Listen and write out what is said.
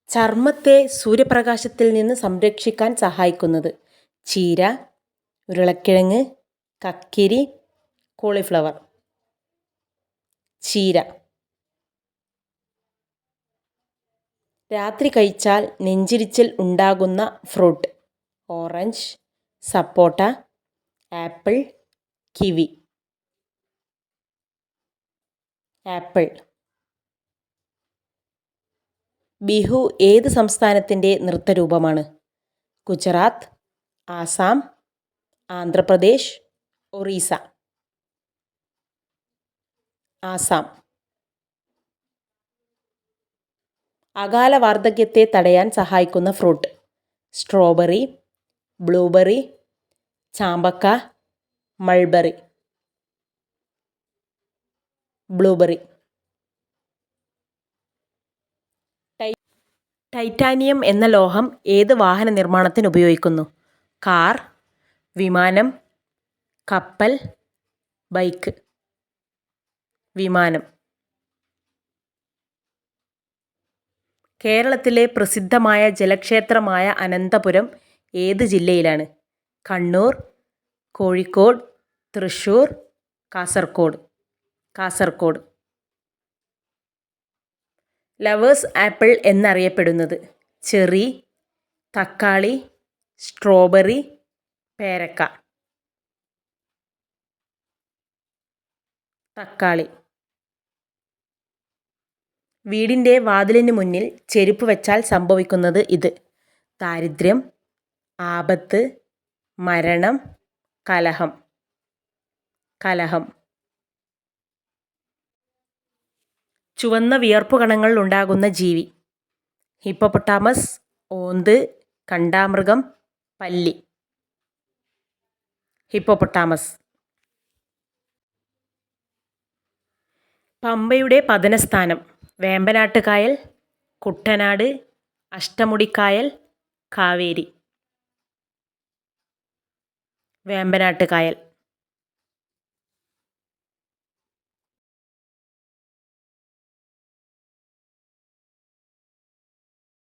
ചർമ്മത്തെ സൂര്യപ്രകാശത്തിൽ നിന്ന് സംരക്ഷിക്കാൻ സഹായിക്കുന്നത് ചീര, ഉരുളക്കിഴങ്ങ്, കക്കിരി, കോളിഫ്ലവർ. ചീര. രാത്രി കഴിച്ചാൽ നെഞ്ചിരിച്ചിൽ ഉണ്ടാകുന്ന ഫ്രൂട്ട് ഓറഞ്ച്, സപ്പോട്ട, ആപ്പിൾ, കിവി. ആപ്പിൾ. ബിഹു ഏത് സംസ്ഥാനത്തിൻ്റെ നൃത്തരൂപമാണ്? ഗുജറാത്ത്, ആസാം, ആന്ധ്രാപ്രദേശ്, ഒറീസ. ആസാം. അകാല വാർദ്ധക്യത്തെ തടയാൻ സഹായിക്കുന്ന ഫ്രൂട്ട് സ്ട്രോബെറി, ബ്ലൂബെറി, ചാമ്പക്ക, മൾബറി. ബ്ലൂബെറി. ടൈറ്റാനിയം എന്ന ലോഹം ഏത് വാഹന നിർമ്മാണത്തിന് ഉപയോഗിക്കുന്നു? കാർ, വിമാനം, കപ്പൽ, ബൈക്ക്. വിമാനം. കേരളത്തിലെ പ്രസിദ്ധമായ ജലക്ഷേത്രമായ അനന്തപുരം ഏത് ജില്ലയിലാണ്? കണ്ണൂർ, കോഴിക്കോട്, തൃശ്ശൂർ, കാസർഗോഡ്. കാസർഗോഡ്. ലവേഴ്സ് ആപ്പിൾ എന്നറിയപ്പെടുന്നത് ചെറി, തക്കാളി, സ്ട്രോബെറി, പേരക്ക. തക്കാളി. വീടിൻ്റെ വാതിലിന് മുന്നിൽ ചെരുപ്പ് വെച്ചാൽ സംഭവിക്കുന്നത് ഇത് ദാരിദ്ര്യം, ആപത്ത്, മരണം, കലഹം. കലഹം. ചുവന്ന വിയർപ്പുകണങ്ങൾ ഉണ്ടാകുന്ന ജീവി ഹിപ്പോപ്പൊട്ടാമസ്, ഓന്ത്, കണ്ടാമൃഗം, പല്ലി. ഹിപ്പോപ്പൊട്ടാമസ്. പമ്പയുടെ പതനസ്ഥാനം വേമ്പനാട്ട് കായൽ, കുട്ടനാട്, അഷ്ടമുടിക്കായൽ, കാവേരി. വേമ്പനാട്ട് കായൽ.